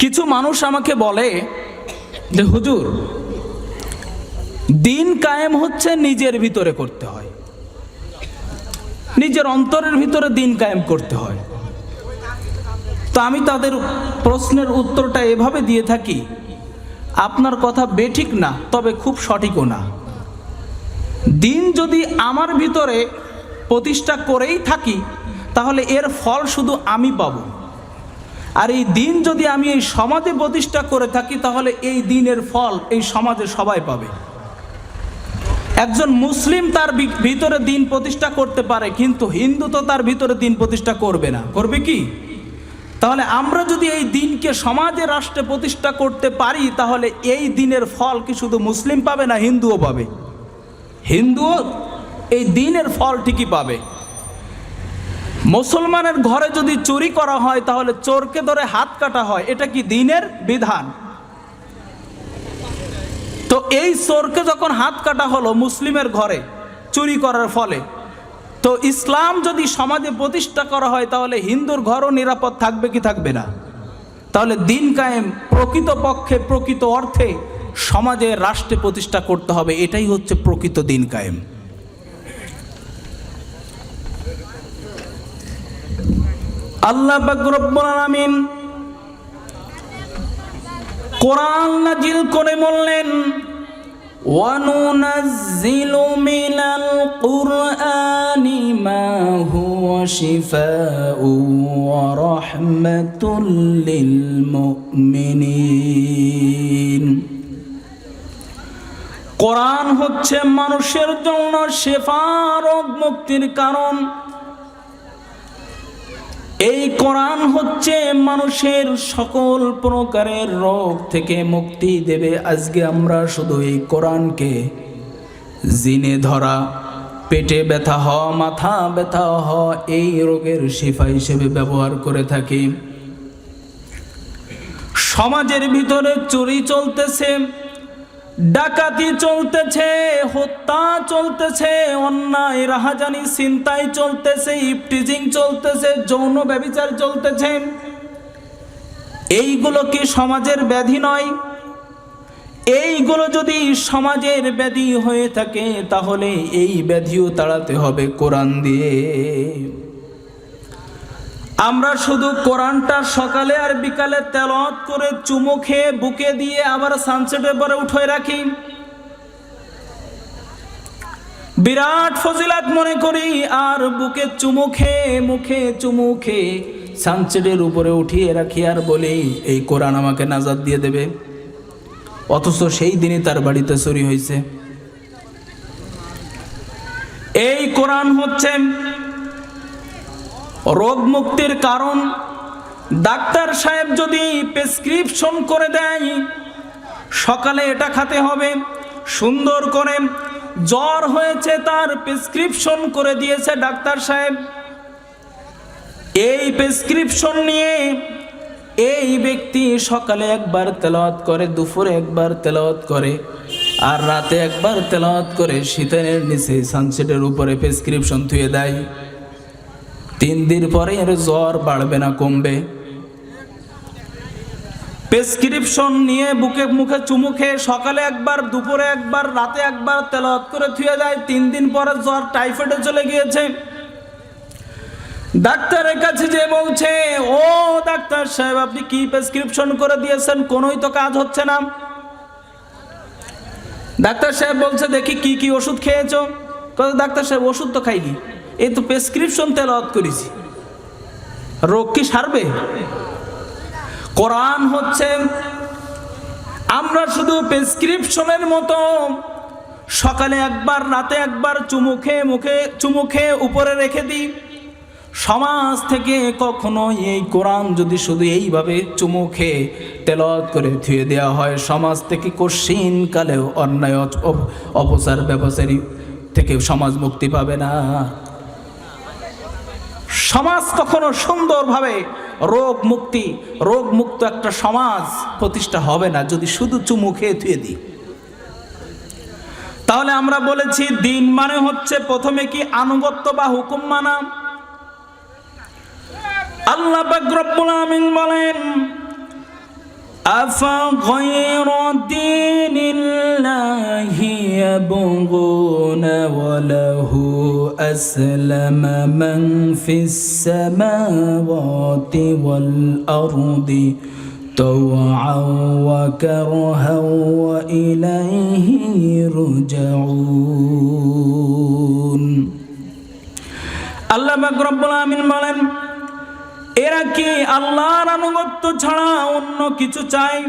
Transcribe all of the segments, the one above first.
কিছু মানুষ আমাকে বলে যে হুজুর, দিন কায়েম হচ্ছে নিজের ভিতরে করতে হয়, নিজের অন্তরের ভিতরে দিন কায়েম করতে হয়। তো আমি তাদের প্রশ্নের উত্তরটা এভাবে দিয়ে থাকি, আপনার কথা বেঠিক না, তবে খুব সঠিকও না। দিন যদি আমার ভিতরে প্রতিষ্ঠা করেই থাকি তাহলে এর ফল শুধু আমি পাব, আর এই দিন যদি আমি এই সমাজে প্রতিষ্ঠা করে থাকি তাহলে এই দিনের ফল এই সমাজে সবাই পাবে। একজন মুসলিম তার ভিতরে দিন প্রতিষ্ঠা করতে পারে, কিন্তু হিন্দু তো তার ভিতরে দিন প্রতিষ্ঠা করবে না। করবে কি? তাহলে আমরা যদি এই দিনকে সমাজে রাষ্ট্রে প্রতিষ্ঠা করতে পারি তাহলে এই দিনের ফল কি শুধু মুসলিম পাবে না হিন্দুও পাবে? হিন্দুও এই দিনের ফল ঠিকই পাবে। মুসলমানের ঘরে যদি চুরি করা হয় তাহলে চোরকে ধরে হাত কাটা হয়, এটা কি দিনের বিধান? তো এই চোরকে যখন হাত কাটা হলো মুসলিমের ঘরে চুরি করার ফলে, তো ইসলাম যদি সমাজে প্রতিষ্ঠা করা হয় তাহলে হিন্দুর ঘরও নিরাপদ থাকবে কি থাকবে না? তাহলে দিন কায়েম প্রকৃতপক্ষে প্রকৃত অর্থে সমাজে রাষ্ট্রে প্রতিষ্ঠা করতে হবে, এটাই হচ্ছে প্রকৃত দিন কায়েম। আল্লাহ পাক রব্বুল আলামিন কোরআন নাজিল করে বললেন, وَنُنَزِّلُ مِنَ الْقُرْآنِ مَا هُوَ شِفَاءٌ وَرَحْمَةٌ لِّلْمُؤْمِنِينَ। কোরআন হচ্ছে মানুষের জন্য শেফা, রোগ মুক্তির কারণ। এই কোরআন হচ্ছে মানুষের সকল প্রকারের রোগ থেকে মুক্তি দেবে। আজকে আমরা শুধু এই কোরআনকে জিনে ধরা, পেটে ব্যথা হওয়া, মাথা ব্যথা হওয়া এই রোগের শিফা হিসেবে ব্যবহার করে থাকি। সমাজের ভিতরে চুরি চলতেছে, ডাকাতি চলতেছে, হত্যা চলতেছে, অন্যায় রাহাজানি ছিনতাই চলতেছে, ইফটিজিং চলতেছে, যৌন ব্যভিচার চলতেছে। এইগুলো কি সমাজের ব্যাধি নয়? এইগুলো যদি সমাজের ব্যাধি হয়ে থাকে তাহলে এই ব্যাধিও তাড়াতে হবে কোরআন দিয়ে। আমরা শুধু কোরআনটা সকালে আর বিকালে তেলাওয়াত করে চুমু খেয়ে বুকে দিয়ে আবার সানসেটের পরে উঠে রাখি, বিরাট ফজিলাত মনে করি, আর বুকে চুমু খেয়ে মুখে চুমু খেয়ে সানসেটের উপরে উঠিয়ে রাখি আর বলি এই কোরআন আমাকে নাজাত দিয়ে দেবে। অথচ সেই দিনই তার বাড়িতে চুরি হয়েছে। এই কোরআন হচ্ছে রোগ মুক্তির কারণ। ডাক্তার সাহেব যদি প্রেসক্রিপশন করে দেয় সকালে এটা খেতে হবে, সুন্দর করে জ্বর হয়েছে তার প্রেসক্রিপশন করে দিয়েছে ডাক্তার সাহেব, এই প্রেসক্রিপশন নিয়ে এই ব্যক্তি সকালে একবার তেলাওয়াত করে, দুপুরে একবার তেলাওয়াত করে, আর রাতে একবার তেলাওয়াত করে শীতের নিচে সানসেটের উপরে প্রেসক্রিপশন ধুয়ে দেয়। 3 দিন পরে এর জ্বর বাড়বে না কমবে? প্রেসক্রিপশন নিয়ে বুকে মুখে চুমু খেয়ে সকালে একবার, দুপুরে একবার, রাতে একবার তেলাওয়াত করে ধুয়ে যায়, 3 দিন পরে জ্বর টাইফয়েডে চলে গিয়েছে। ডাক্তারের কাছে যে বলছে, ও ডাক্তার সাহেব আপনি কি প্রেসক্রিপশন করে দিয়েছেন, কোনোই তো কাজ হচ্ছে না। ডাক্তার সাহেব বলছে দেখি কি কি ওষুধ খেয়েছো? ডাক্তার সাহেব ওষুধ তো খাইনি, এই তো প্রেসক্রিপশন তেলাওয়াত করেছি, রোগ কি সারবে? কোরআন হচ্ছে আমরা শুধু প্রেসক্রিপশনের মতো সকালে একবার রাতে একবার চুমু খেয়ে মুখে চুমু খেয়ে উপরে রেখে দিই। সমাজ থেকে কখনো এই কোরআন যদি শুধু এইভাবে চুমু খেয়ে তেলাওয়াত করে ধুয়ে দেওয়া হয়, সমাজ থেকে কঠিন কালেও অন্যায় অপচার ব্যবচারী থেকে সমাজ মুক্তি পাবে না। সমাজ কখনো সুন্দরভাবে রোগ মুক্ত একটা সমাজ প্রতিষ্ঠা হবে না যদি শুধু চুমু খেয়ে ধুয়ে দিই। তাহলে আমরা বলেছি দিন মানে হচ্ছে প্রথমে কি আনুগত্য বা হুকুম মানা। আল্লাহ পাক রব্বুল আমিন বলেন أفغير دين الله يبغون وله أسلم من في السماوات والأرض طوعا وكرها وإليه يرجعون আল্লাহ পাক রব্বুল আমিন বলেন, এরা কি আল্লাহর আনুগত্য ছাড়া অন্য কিছু চায়?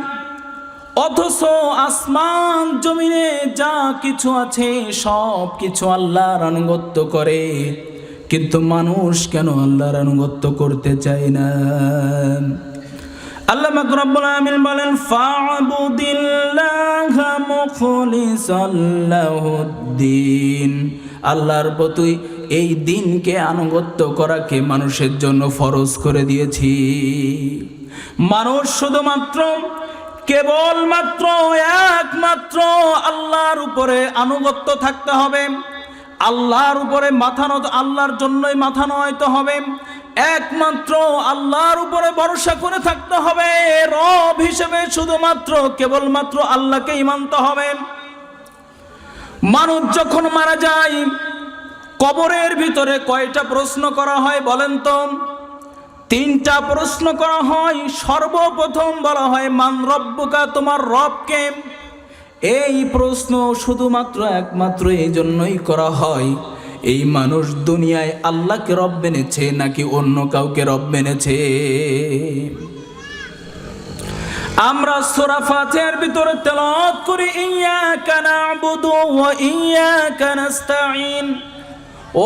অথচ আসমান জমিনে যা কিছু আছে সব কিছু আল্লাহর আনুগত্য করে, কিন্তু মানুষ কেন আল্লাহর আনুগত্য করতে চায় না? আল্লাহ পাক রব্বুল আমিন বলেন, ফা'বুদিল্লাহা মুখলিসাল লাহুদ্দিন, আল্লাহর প্রতি এই দিনকে আনুগত্য করাকে মানুষের জন্য ফরজ করে দিয়েছি। মানুষ শুধুমাত্র কেবলমাত্র একমাত্র আল্লাহর উপরে আনুগত্য থাকতে হবে, আল্লাহর উপরে আল্লাহর জন্যই মাথা নত হবে, একমাত্র আল্লাহর উপরে ভরসা করে থাকতে হবে। রব হিসেবে শুধুমাত্র কেবলমাত্র আল্লাহকেই মানতে হবে। মানুষ যখন মারা যায় কবরের ভিতরে কয়টা প্রশ্ন করা হয় বলেন তো? 3টা প্রশ্ন করা হয়। সর্বপ্রথম বলা হয় মান রব্বুকা, তোমার রব কে? এই প্রশ্ন শুধুমাত্র একমাত্র এই জন্যই করা হয়, এই মানুষ দুনিয়ায় আল্লাহকে রব মেনেছে নাকি অন্য কাউকে রব মেনেছে। আমরা সূরা ফাতিহার ভিতরে তেলাওয়াত করি, ইয়্যাকা না'বুদু ওয়া ইয়্যাকা নাস্তাঈন,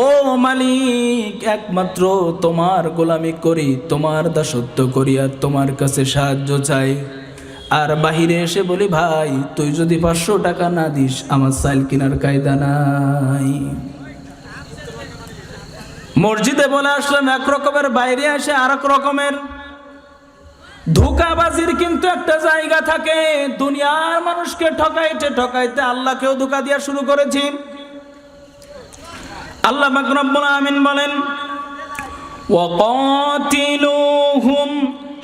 ও মালিক একমাত্র তোমার গোলামি করি, তোমার দাসত্ব করি আর তোমার কাছে সাহায্য চাই। আর বাহিরে এসে বলি, ভাই তুই যদি 500 টাকা না দিস আমার চাল কেনার কায়দা নাই। মসজিদে বলে আসলাম এক রকমের, বাইরে এসে আর এক রকমের। ধোঁকাবাজির কিন্তু একটা জায়গা থাকে। দুনিয়ার মানুষকে ঠকাইতে ঠকাইতে আল্লাহকেও ধোঁকা দেওয়া শুরু করেছি। আল্লাহ পাক রব্বুল আমিন বলেন, ওয়াকাতিলুহুম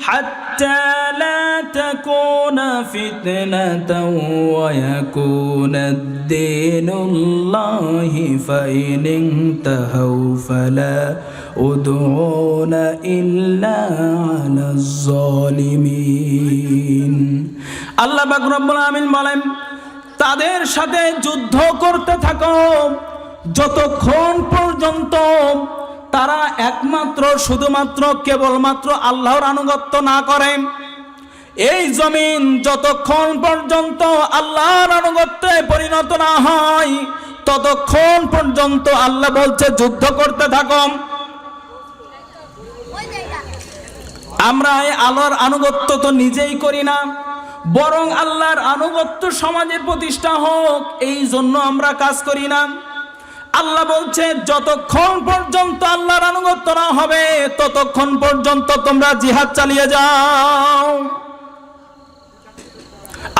হাত্তা লা তাকুনা ফিতনাতাও ওয়া ইয়াকুনা আদ-দীনুল্লাহি ফাইন ইনতাহাউ ফালা উদউনা ইল্লা আলাজ জালিমিন। আল্লাহ পাক রব্বুল আমিন বলেন, তাদের সাথে যুদ্ধ করতে থাকো যতক্ষণ পর্যন্ত তারা একমাত্র শুধুমাত্র কেবলমাত্র আল্লাহর আনুগত্য না করে। এই জমিন যতক্ষণ পর্যন্ত আল্লাহর আনুগত্যে পরিণত না হয় ততক্ষণ পর্যন্ত আল্লাহ বলছে যুদ্ধ করতে থাকো। আমরা এই আল্লাহর আনুগত্য তো নিজেই করি না, বরং আল্লাহর আনুগত্য সমাজে প্রতিষ্ঠা হোক এই জন্য আমরা কাজ করি না। আল্লাহ বলছে যতক্ষণ পর্যন্ত আল্লাহর আনুগত্য না হবে ততক্ষণ পর্যন্ত তোমরা জিহাদ চালিয়ে যাও।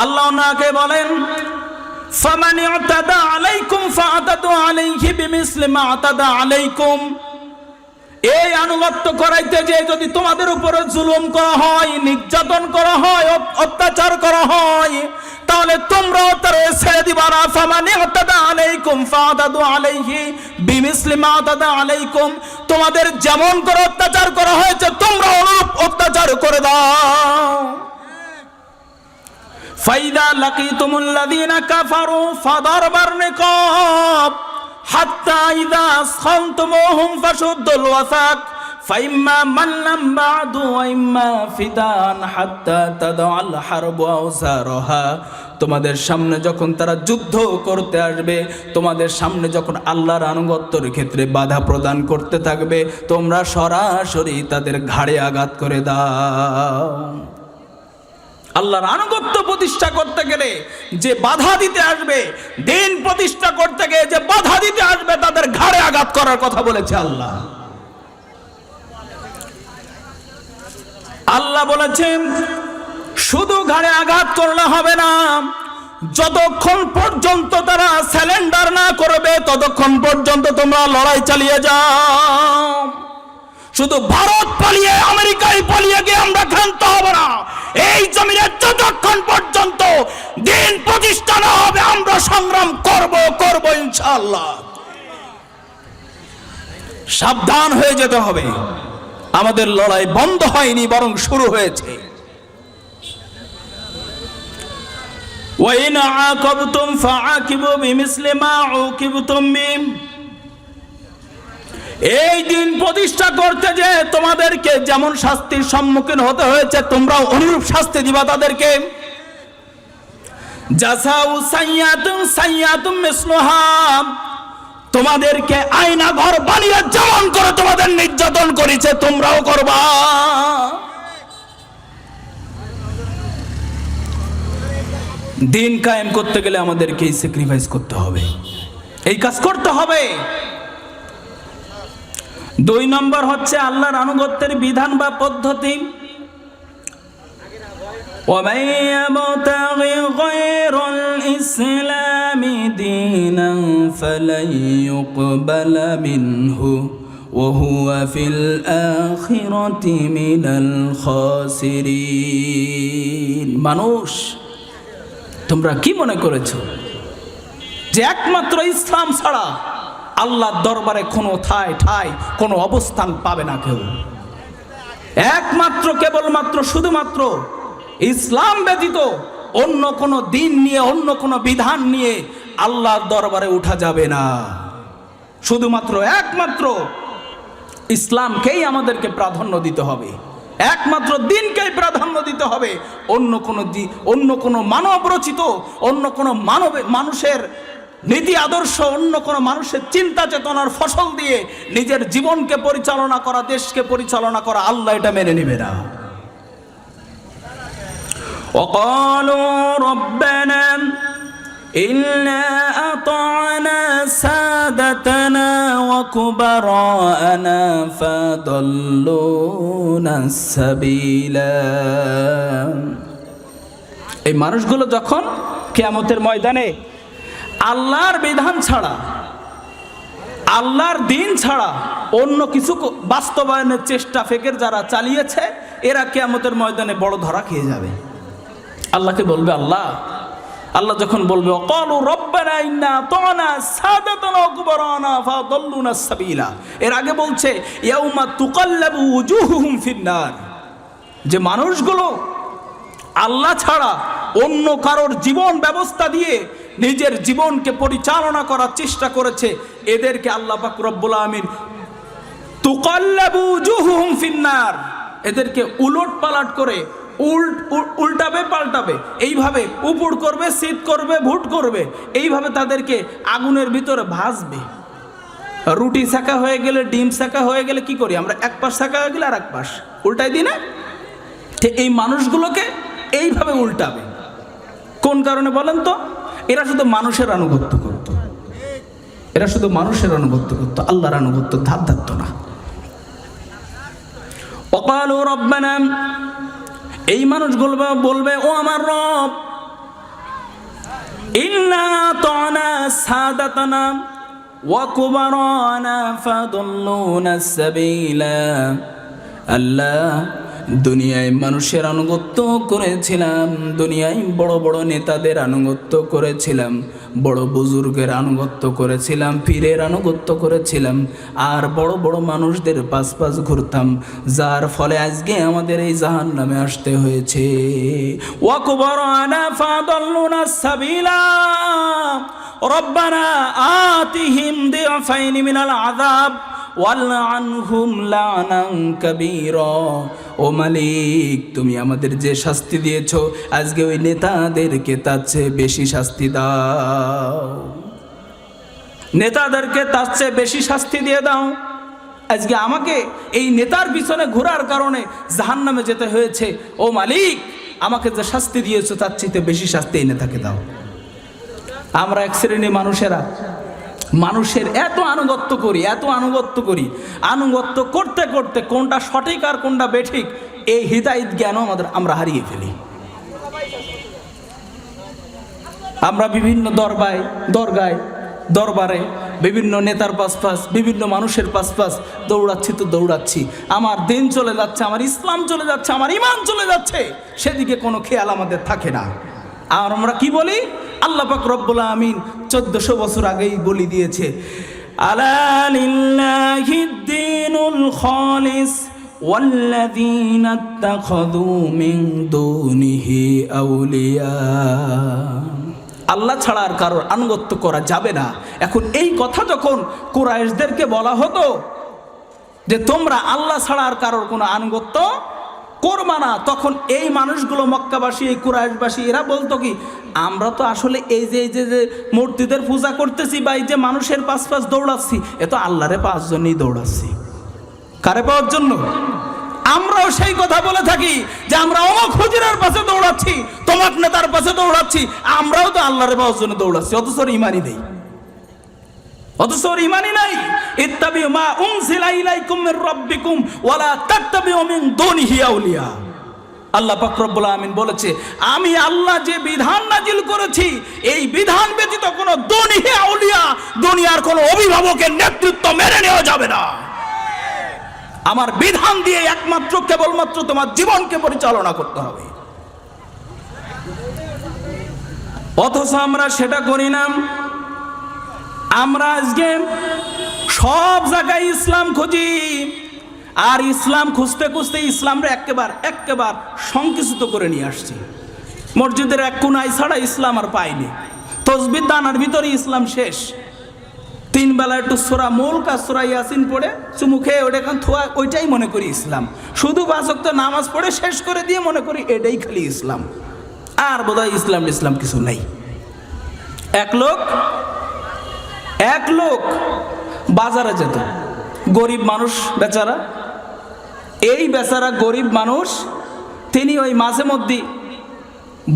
আল্লাহ ওনাকে বলেন, ফামান ইতাদা আলাইকুম ফাআতাদু আলাইহি বিমিসলি মা আতাদা আলাইকুম। এই আনুগত্য করাইতে যে যদি তোমাদের উপরে জুলুম করা হয়, নির্যাতন করা হয়, অত্যাচার করা হয়, তাহলে তোমরাও তার ছেড়ে দিবা না। ফামান ইতাদা আলাইকুম ফাআতাদু আলাইহি বিমিসলি মা আতাদা আলাইকুম। তোমাদের যেমন করে অত্যাচার করা হয়েছে তোমরা অনুরূপ অত্যাচার করে দাও। ফাইদা লাকিতুমুল্লাযীনা কাফারু ফাদারবার নিকাব হাত্তা ইযা আসখানতুমুহুম ফাশুদ্দুল ওয়াসাক ফাইম্মা মান্নাম বা'দু ওয়া ইম্মা ফিদান হাত্তা তাদআল হারবু আওসারহা। তোমাদের সামনে যখন তারা যুদ্ধ করতে আসবে, তোমাদের সামনে যখন আল্লাহর আনুগত্যের ক্ষেত্রে বাধা প্রদান করতে থাকবে, তোমরা সরাসরি তাদের ঘাড়ে আঘাত করে দাও। আল্লাহর আনুগত্য প্রতিষ্ঠা করতে গেলে যে বাধা দিতে আসবে, দিন প্রতিষ্ঠা করতে গেলে যে বাধা দিতে আসবে, তাদের ঘাড়ে আঘাত করার কথা বলেছে আল্লাহ। আল্লাহ বলেছেন শুধু ঘাড়ে আঘাত করলে হবে না, যতক্ষণ পর্যন্ত তারা সারেন্ডার না করবে ততক্ষণ পর্যন্ত তোমরা লড়াই চালিয়ে যাও। শুধু ভারত পালিয়ে আমেরিকায় পালিয়ে গিয়ে আমরা ক্ষান্ত হব না। এই জমিনে যতক্ষণ পর্যন্ত দিন প্রতিষ্ঠা না হবে আমরা সংগ্রাম করব ইনশাআল্লাহ। সাবধান হয়ে যেতে হবে, আমাদের লড়াই বন্ধ হয়নি, বরং শুরু হয়েছে। ওয়াইন আকাবতুম ফাআকিবু বিমিসলি মা উকিবতুম বিহি। এই দিন প্রতিষ্ঠা করতে যে তোমাদেরকে যেমন শাস্তির সম্মুখীন হতে হয়েছে, তোমরাও অনুরূপ শাস্তি দিবা তাদেরকে। জাযাউ সাইয়্যাতুন সাইয়্যাতুম মিসলুহা। তোমাদেরকে আয়না ঘর বানিয়ে যেমন করে তোমাদের নির্যাতন করেছে তোমরাও করবা। দিন কায়েম করতে গেলে আমাদেরকে এই স্যাক্রিফাইস করতে হবে, এই কাজ করতে হবে। 2 নম্বর হচ্ছে আল্লাহর আনুগত্যের বিধান বা পদ্ধতি। وَمَن يَبْتَغِ غَيْرَ الْإِسْلَامِ دِينًا فَلَن يُقْبَلَ مِنْهُ وَهُوَ فِي الْآخِرَةِ مِنَ الْخَاسِرِينَ। মানুষ, তোমরা কি মনে করেছো যে একমাত্র ইসলাম ছাড়া আল্লাহর দরবারে কোনো ঠাঁই কোনো অবস্থান পাবে না কেউ? একমাত্র কেবলমাত্র শুধুমাত্র ইসলাম ব্যতীত অন্য কোনো দিন নিয়ে অন্য কোনো বিধান নিয়ে আল্লাহর দরবারে উঠা যাবে না। শুধুমাত্র একমাত্র ইসলামকেই আমাদেরকে প্রাধান্য দিতে হবে, একমাত্র দিনকেই প্রাধান্য দিতে হবে। অন্য কোনো মানব রচিত, অন্য কোনো মানুষের নীতি আদর্শ, অন্য কোনো মানুষের চিন্তা চেতনার ফসল দিয়ে নিজের জীবনকে পরিচালনা করা, দেশকে পরিচালনা করা, আল্লাহ এটা মেনে নেবে না। وقالوا ربنا إنا أطعنا سادتنا وكبراءنا فضلونا السبيلا। এই মানুষগুলো যখন কিয়ামতের ময়দানে আল্লাহর বিধান ছাড়া, আল্লাহর দিন ছাড়া অন্য কিছু বাস্তবায়নের চেষ্টা ফেকের যারা চালিয়েছে, এরা কিয়ামতের ময়দানে বড় ধরা খেয়ে যাবে। আল্লাহকে বলবে, আল্লাহ যখন বলবে ওয়াকালু রব্বানা ইন্না আতানা সাদাতানা ওয়া কুবারানা ফাদাল্লুনা সাবিলা, এর আগে বলছে ইয়াউমা তুকাল্লাবু উজুহুহুম ফিন্নার, যে মানুষগুলো আল্লাহ ছাড়া অন্য কারোর জীবন ব্যবস্থা দিয়ে নিজের জীবনকে পরিচালনা করার চেষ্টা করেছে, এদেরকে আল্লাহ পাক রব্বুল আমিন তুকাল্লাবু উজুহুহুম ফিন্নার, এদেরকে উলট পালট করে উল্টাবে পাল্টাবে, এইভাবে উপর করবে, শীত করবে, ভুট করবে, এইভাবে তাদেরকে আগুনের ভিতরে ভাজবে। রুটি সেকা হয়ে গেলে, ডিম সেকা হয়ে গেলে কি করি আমরা? এক পাশ সেকা হয়ে গেলে আর এক পাশ উল্টাই দিই না? ঠিক এই মানুষগুলোকে এইভাবে উল্টাবে। কোন কারণে বলেন তো? এরা শুধু মানুষের আনুগত্য করত, এরা শুধু মানুষের আনুগত্য করত, আল্লাহর আনুগত্য ধার ধারত না। ওয়াকালু রব্বানা, এই মানুষগুলো বলবে ও আমার রব, ইন্না আতানা সাদাতানা ওয়া কুবারানা ফাদাল্লুনা সাবিলা। আল্লাহ, দুনিয়ায় মানুষের আনুগত্য করেছিলাম, দুনিয়ায় বড় বড় নেতাদের আনুগত্য করেছিলাম, বড় বুজুর্গের আনুগত্য করেছিলাম, পীরের আনুগত্য করেছিলাম, আর বড় বড় মানুষদের পাশ পাশ ঘুরতাম, যার ফলে আজকে আমাদের এই জাহান্নামে আসতে হয়েছে। ওয়া কুবারানা ফাদাল্লুনা সাবিলা রব্বানা আতিহিম দিআফাইনি মিনাল আযাব ওয়ালআনহুম লা'নান কাবীরা। ও মালিক, তুমি আমাদের যে শাস্তি দিয়েছো, আজকে ওই নেতাদেরকে তার চেয়ে বেশি শাস্তি দাও, নেতাদেরকে তার চেয়ে বেশি শাস্তি দিয়ে দাও। আজকে আমাকে এই নেতার পিছনে ঘোরার কারণে জাহান্নামে যেতে হয়েছে। ও মালিক, আমাকে যে শাস্তি দিয়েছো তার চেয়ে বেশি শাস্তি এই নেতাকে দাও। আমরা এক শ্রেণীর মানুষেরা মানুষের এত আনুগত্য করি, আনুগত্য করতে করতে কোনটা সঠিক আর কোনটা বেঠিক এই হিদায়াত জ্ঞানও আমরা হারিয়ে ফেলি। আমরা বিভিন্ন দরবারে বিভিন্ন নেতার পাশ বিভিন্ন মানুষের পাশ দৌড়াচ্ছি তো দৌড়াচ্ছি, আমার দিন চলে যাচ্ছে, আমার ইসলাম চলে যাচ্ছে, আমার ঈমান চলে যাচ্ছে, সেদিকে কোনো খেয়াল আমাদের থাকে না। আর আমরা কি বলি? আল্লাহ পাক রব্বুল আমিন 1400 বছর আগেই বলি দিয়েছে, আলা লিল্লাহিদ দীনুল খালিস ওয়াল্লাযীনা ইত্তাখাযু মিন দুনিহি আউলিয়া। আল্লাহ ছাড়া আর কারোর আনুগত্য করা যাবে না। এখন এই কথা যখন কুরাইশদেরকে বলা হতো যে তোমরা আল্লাহ ছাড়া আর কারোর কোনো আনুগত্য করবা না, তখন এই মানুষগুলো মক্কাবাসী, এই কুরাইশবাসী, এরা বলতো কি, আমরা তো আসলে এই যে মূর্তিদের পূজা করতেছি বা এই যে মানুষের পাশ দৌড়াচ্ছি, এ তো আল্লাহরে পাওয়ার জন্যই দৌড়াচ্ছি। কারে পাওয়ার জন্য? আমরাও সেই কথা বলে থাকি যে আমরা অমুক হুজুরের পাশে দৌড়াচ্ছি, তমুক নেতার পাশে দৌড়াচ্ছি, আমরাও তো আল্লাহরে পাওয়ার জন্য দৌড়াচ্ছি, অথচ ইমানই নেই, অথচ ইমানই নাই। ইত্তাবিউ মা উনজিলা ইলাইকুম মির রাব্বিকুম ওয়ালা তাত্তাবিউ মিন দুনিহি আউলিয়া। আল্লাহ পাক রব্বুল আমিন বলেছে, আমি আল্লাহ যে বিধান নাজিল করেছি, এই বিধান ব্যতীত কোনো দুনিহি আউলিয়া, দুনিয়ার কোনো অভিভাবকের নেতৃত্ব মেনে নেওয়া যাবে না। আমার বিধান দিয়ে একমাত্র কেবলমাত্র তোমার জীবনকে পরিচালনা করতে হবে। অথচ আমরা সেটা করি না। আমরা আজকে সব জায়গায় ইসলাম খুঁজি, আর ইসলাম খুঁজতে খুঁজতে ইসলামরা একেবারে সংকুচিত করে নিয়ে আসছি। মসজিদের এক কোনায় ছাড়া ইসলাম আর পাইনি। তসবির দানার ভিতরে ইসলাম শেষ। 3 বেলা একটু সূরা মুলক আর সূরা ইয়াসিন পড়ে চুমু খেয়ে ওটা এখন থোয়া, ওইটাই মনে করি ইসলাম। শুধু 5 ওয়াক্ত নামাজ পড়ে শেষ করে দিয়ে মনে করি এটাই খালি ইসলাম। আর বোধহয় ইসলাম কিছু নাই। এক লোক বাজারে যেত, গরিব মানুষ বেচারা, এই বেচারা গরিব মানুষ, তিনি ওই মাঝে মধ্যে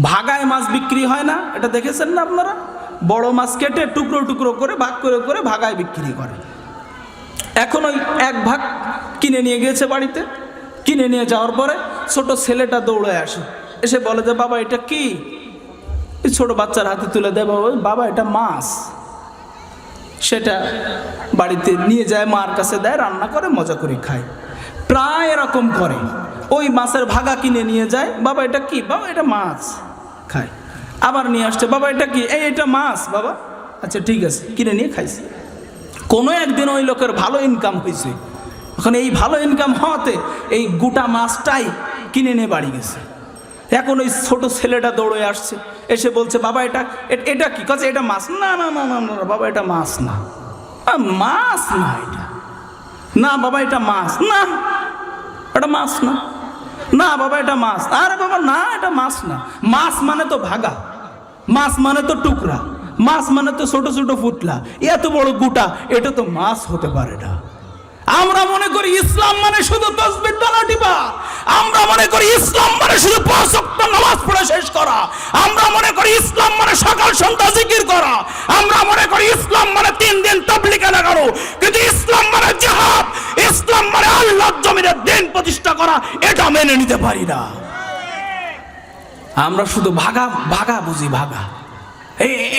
ভাগায় মাছ বিক্রি হয় না, এটা দেখেছেন না আপনারা? বড় মাছ কেটে টুকরো টুকরো করে ভাগ করে ভাগায় বিক্রি করে। এখন ওই এক ভাগ কিনে নিয়ে গিয়েছে বাড়িতে। কিনে নিয়ে যাওয়ার পরে ছোট ছেলেটা দৌড়ে আসে, এসে বলে যে বাবা এটা কি? ছোট বাচ্চার হাতে তুলে দেয়, বাবা এটা মাছ। সেটা বাড়িতে নিয়ে যায়, মার কাছে দেয়, রান্না করে মজা করে খায়। প্রায় এরকম করে। ওই মাছের ভাগা কিনে নিয়ে যায়, বাবা এটা কি? বাবা এটা মাছ। খায়। আবার নিয়ে আসছে, বাবা এটা কি? এটা মাছ বাবা। আচ্ছা ঠিক আছে, কিনে নিয়ে খাইছে। কোনো একদিন ওই লোকের ভালো ইনকাম হয়েছে। এখন এই ভালো ইনকাম হওয়াতে এই গোটা মাছটাই কিনে নিয়ে বাড়ি গেছে। এখন ওই ছোট ছেলেটা দৌড়ে আসছে, এসে বলছে বাবা এটা কি? কাছে এটা মাছ। না না না না না বাবা এটা মাছ না, মাছ না এটা। না বাবা এটা মাছ না, এটা মাছ না। না বাবা এটা মাছ। আরে বাবা না, এটা মাছ না। মাছ মানে তো ভাগা, মাছ মানে তো টুকরা, মাছ মানে তো ছোট ছোট ফুটলা, এত বড় গোটা, এটা তো মাছ হতে পারে না। আমরা মনে করি ইসলাম মানে শুধু তাসবিহ ডালা টিপা। আমরা মনে করি ইসলাম মানে শুধু 5 ওয়াক্ত নামাজ পড়ে শেষ করা। আমরা মনে করি ইসলাম মানে সকাল সন্ধ্যা জিকির করা। আমরা মনে করি ইসলাম মানে 3 দিন তাবলীগ লাগানো। কিন্তু ইসলাম মানে জিহাদ, ইসলাম মানে আল্লাহর জমিনে দ্বীন প্রতিষ্ঠা করা, এটা মেনে নিতে পারি না। আমরা শুধু ভাগা বুঝি, ভাগা,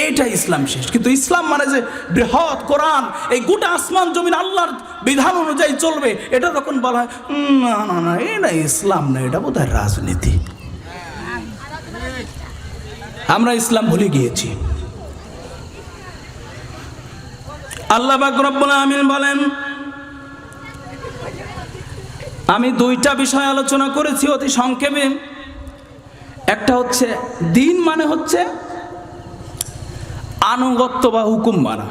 এইটা ইসলাম শেষ। কিন্তু ইসলাম মানে যে বৃহৎ কোরআন, এই গোটা আসমান জমিন আল্লাহর বিধান অনুযায়ী চলবে, এটা তখন বলা হয় না না না, এটা ইসলাম না, এটা বোধহয় রাজনীতি। আমরা ইসলাম ভুলে গিয়েছি। আল্লাহ পাক রব্বুল আমিন বলেন, আমি 2টা বিষয় আলোচনা করেছি অতি সংক্ষেপে। একটা হচ্ছে দিন মানে হচ্ছে আনুগত্য বা হুকুম মানা।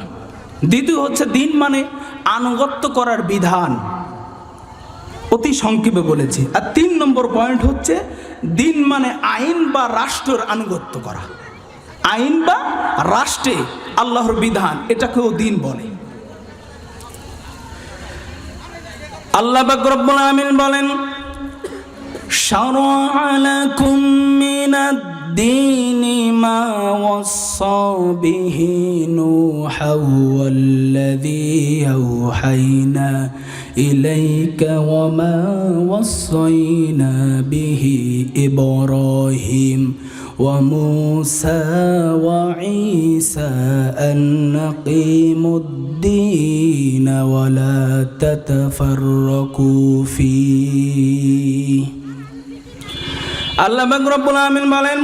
দ্বিতীয় হচ্ছে দিন মানে আনুগত্য করার বিধান, অতি সংক্ষেপে বলেছি। আর 3 নম্বর পয়েন্ট হচ্ছে দিন মানে আইন বা রাষ্ট্রের আনুগত্য করা। আইন বা রাষ্ট্রে আল্লাহর বিধান, এটাকেও দিন বলে। আল্লাহ পাক রব্বুল আমিন বলেন, শারআ লাকুম মিনাদ-দীনি মা ওয়াসসা বিহি নূহান ওয়াল্লাযী আওহাইনা ইলাইকা ওয়া মা ওয়াসাইনা বিহি ইব্রাহিম وموسى وعيسى أن أقيموا الدين ولا تتفرقوا فيه আল্লাহ পাক রব্বুল আলামিন বলেন,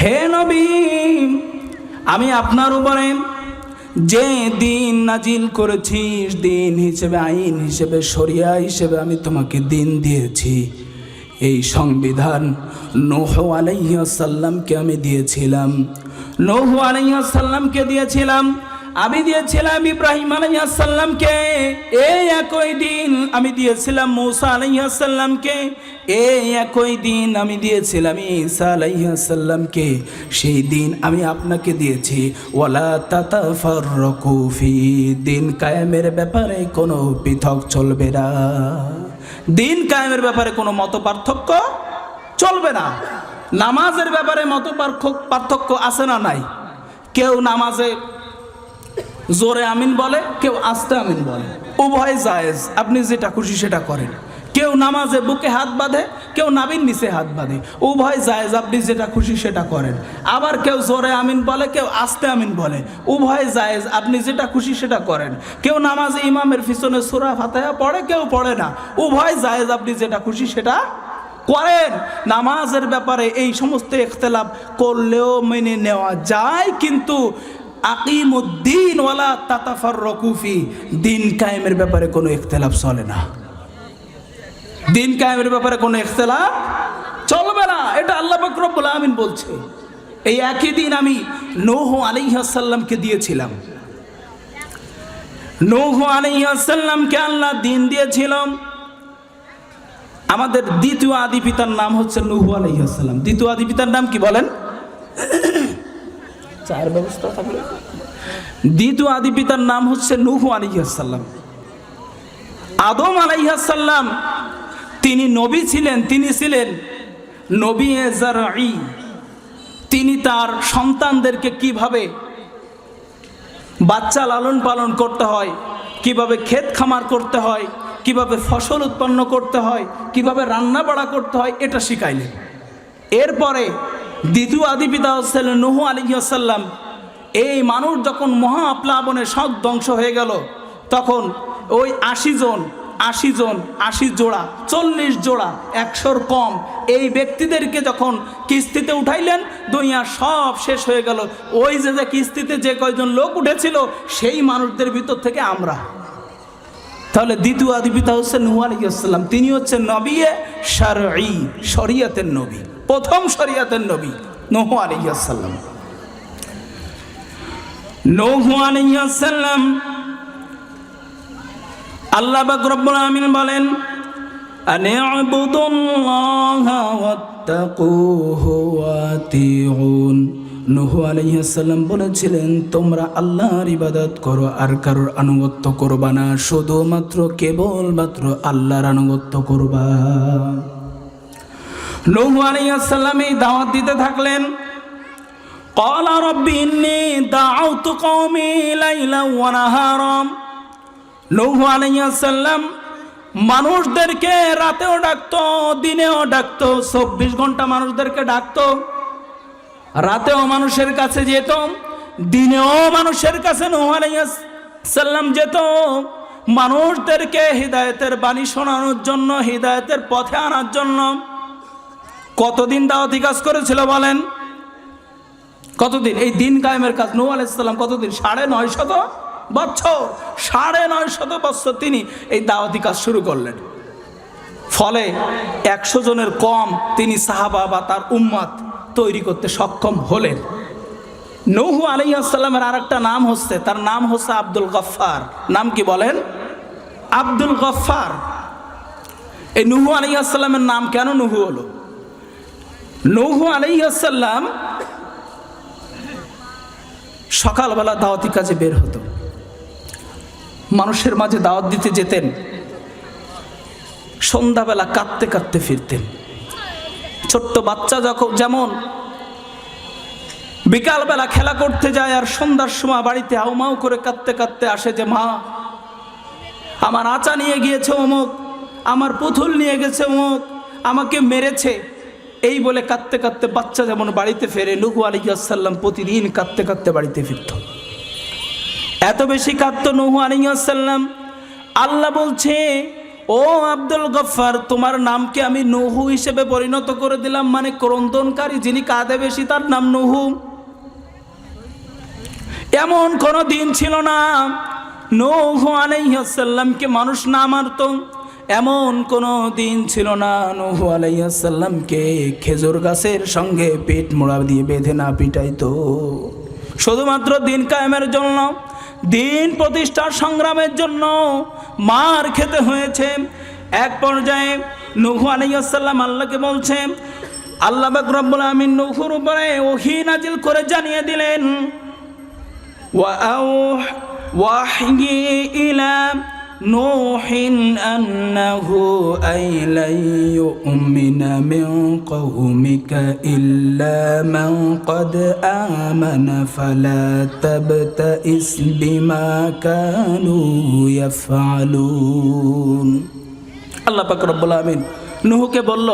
হে নবী, আমি আপনার উপরে যে দিন নাজিল করেছি, দিন হিসেবে, আইন হিসেবে, শরিয়া হিসেবে আমি তোমাকে দিন দিয়েছি। এই সংবিধান নূহ আলাইহিস সালামকে আমি দিয়েছিলাম, নূহ আলাইহিস সালামকে দিয়েছিলাম, আমি দিয়েছিলাম ইব্রাহিম আলাইহিস সালামকে। এই একই দিন আমি দিয়েছিলাম মূসা আলাইহিস সালামকে, এই একই দিন আমি দিয়েছিলাম ঈসা আলাইহিস সালামকে। সেই দিন আমি আপনাকে দিয়েছি। ওয়ালা তাতাফাররাকু ফি, দিন কায়েমের ব্যাপারে কোনো পৃথক চলবে না। দিন কায়েমের ব্যাপারে কোনো মত পার্থক্য চলবে না। নামাজের ব্যাপারে মত পার্থক্য আছে না নাই? কেউ নামাজে জোরে আমিন বলে, কেউ আস্তে আমিন বলে, উভয় জায়েজ, আপনি যেটা খুশি সেটা করেন। কেউ নামাজে বুকে হাত বাঁধে, কেউ নাভির নিচে হাত বাঁধে, উভয় জায়েজ, আপনি যেটা খুশি সেটা করেন। আবার কেউ জোরে আমিন বলে, কেউ আস্তে আমিন বলে, উভয় জায়েজ, আপনি যেটা খুশি সেটা করেন। কেউ নামাজে ইমামের পিছনে সূরা ফাতিহা পড়ে, কেউ পড়ে না, উভয় জায়েজ, আপনি যেটা খুশি সেটা করেন। নামাজের ব্যাপারে এই সমস্ত ইখতিলাফ করলেও মেনে নেওয়া যায়, কিন্তু আকিমুদ্দিন ওয়ালা তাতাফাররাকু ফি, দিন কায়েমের ব্যাপারে কোনো ইখতিলাফ চলে না। দিন কায়েমের ব্যাপারে কোনো ইখতিলাফ চলবে না, এটা আল্লাহ পাক রব্বুল আলামিন বলছে। এই একই দিন আমি নূহ আলাইহিস সালামকে দিয়েছিলাম, নূহ আলাইহিস সালামকে আল্লাহ দিন দিয়েছিলাম। আমাদের দ্বিতীয় আদি পিতার নাম হচ্ছে নূহ আলাইহিস সালাম। দ্বিতীয় আদি পিতার নাম কি বলেন? চার ব্যবস্থা থাকলে দ্বিতীয় আদি পিতার নাম হচ্ছে নূহ আলাইহিস সালাম। আদম আলাইহিস সালাম তিনি নবী ছিলেন, তিনি ছিলেন নবী জারঈ। তিনি তার সন্তানদেরকে কিভাবে বাচ্চা লালন পালন করতে হয়, কিভাবে ক্ষেত খামার করতে হয়, কিভাবে ফসল উৎপন্ন করতে হয়, কিভাবে রান্না বাড়া করতে হয়, এটা শিখাইলেন। এরপরে দ্বিতীয় আদি পিতা ছিলেন নূহ আলাইহিস সালাম। এই মানুষ যখন মহাপ্লাবনে সব ধ্বংস হয়ে গেল, তখন ওই 80 জোড়া 40 জোড়া 100-র কম এই ব্যক্তিদেরকে যখন কিস্তিতে উঠাইলেন, দুনিয়া সব শেষ হয়ে গেল। ওই যে কিস্তিতে যে কয়জন লোক উঠেছিল, সেই মানুষদের ভিতর থেকে আমরা। তাহলে দ্বিতীয় আদি পিতা হচ্ছেন নূহ আলাইহিস সালাম। তিনি হচ্ছেন নবী শারঈ, শরিয়তের নবী, প্রথম শরিয়তের নবী নূহ আলাইহিস সালাম। নূহ আলাইহিস সালাম, আল্লাহ পাক রব্বুল আলামিন বলেন, আনি'বুদুল্লাহা ওয়াত্তাকুহু ওয়াতিউন। নূহ আলাইহিস সালাম বলেছিলেন, তোমরা আল্লাহর ইবাদত করো আর কারোর আনুগত্য করবা না, শুধুমাত্র কেবলমাত্র আল্লাহর আনুগত্য করবা। নূহ আলাইহিস সালাম এই দাওয়াত দিতে থাকলেন। ক্বালা রাব্বি ইন্নী দাআউতু কওমি লাইলান ওয়া নাহারা। নূহ আলাইহিস সালাম মানুষদেরকে রাতেও ডাকতো, দিনেও ডাকতো, 24 ঘন্টা মানুষদেরকে ডাকতো। রাতেও মানুষের কাছে যেত, দিনেও মানুষের কাছে নূহ আলাইহিস সালাম যেত, মানুষদেরকে হিদায়াতের বাণী শোনানোর জন্য, হিদায়াতের পথে আনার জন্য। কতদিন দাওয়াতি কাজ করেছিল বলেন? কতদিন? এই দিন কায়েমের কাজ নূহ আলাইহিস সালাম কতদিন? 950 বছর। 950 বছর তিনি এই দাওয়াতি কাজ শুরু করলেন। ফলে 100 জনের কম তিনি সাহাবা বা তার উম্মত তৈরি করতে সক্ষম হলেন। নূহ আলাইহিস সালামের আরেকটা নাম হচ্ছে, তার নাম হচ্ছে আব্দুল গফফার। নাম কি বলেন? আব্দুল গফফার। এই নূহ আলাইহিস সালামের নাম কেন নূহ হলো? নূহ আলাইহিস সালাম সকালবেলা দাওয়াতি কাজে বের হতো, মানুষের মাঝে দাওয়াত দিতে যেতেন, সন্ধ্যাবেলা কাঁদতে কাঁদতে ফিরতেন। ছোট্ট বাচ্চা যেমন বিকালবেলা খেলা করতে যায় আর সন্ধ্যার সময় বাড়িতে হাউমাউ করে কাঁদতে কাঁদতে আসে যে মা, আমার আচা নিয়ে গিয়েছে অমুক, আমার পুতুল নিয়ে গেছে অমুক, আমাকে মেরেছে, এই বলে কাঁদতে কাঁদতে বাচ্চা যেমন বাড়িতে ফেরে, নূহ আলাইহিস সালাম প্রতিদিন কাঁদতে কাঁদতে বাড়িতে ফিরত। এত বেশি কাঁদত নূহ আলাইহিস সালাম, আল্লাহ বলছে, ও আব্দুল গফফার, তোমার নামকে আমি নূহ হিসেবে পরিণত করে দিলাম, মানে ক্রন্দনকারী, যিনি কাঁদে বেশি তার নাম নূহ। এমন কোনো দিন ছিল না নূহ আলাইহিস সালামকে মানুষ না মারত, এমন কোনো দিন ছিল না নূহ আলাইহিস সালামকে খেজুর গাছের সঙ্গে পেট মোড়া দিয়ে বেঁধে না পিটাইতো। শুধুমাত্র দিন কায়েমের জন্য, দিন প্রতিষ্ঠার সংগ্রামের জন্য মার খেতে হয়েছে। এক পর্যায়ে নূহ আলাইহিস সালাম আল্লাহকে বলছে, আল্লাহ পাক রব্বুল আমিন নূহের উপরে ওহী নাজিল করে জানিয়ে দিলেন, ওয়াহয়ি ইলা নূহিন আন্নাহু আইলা ইউমিনা মিন কওমিকা ইল্লা মান ক্বাদ আমানা ফালা তাবতাইস বিমা কানু ইয়াফআলুন। আল্লাহ পাক রব্বুল আমিন নূহকে বলল,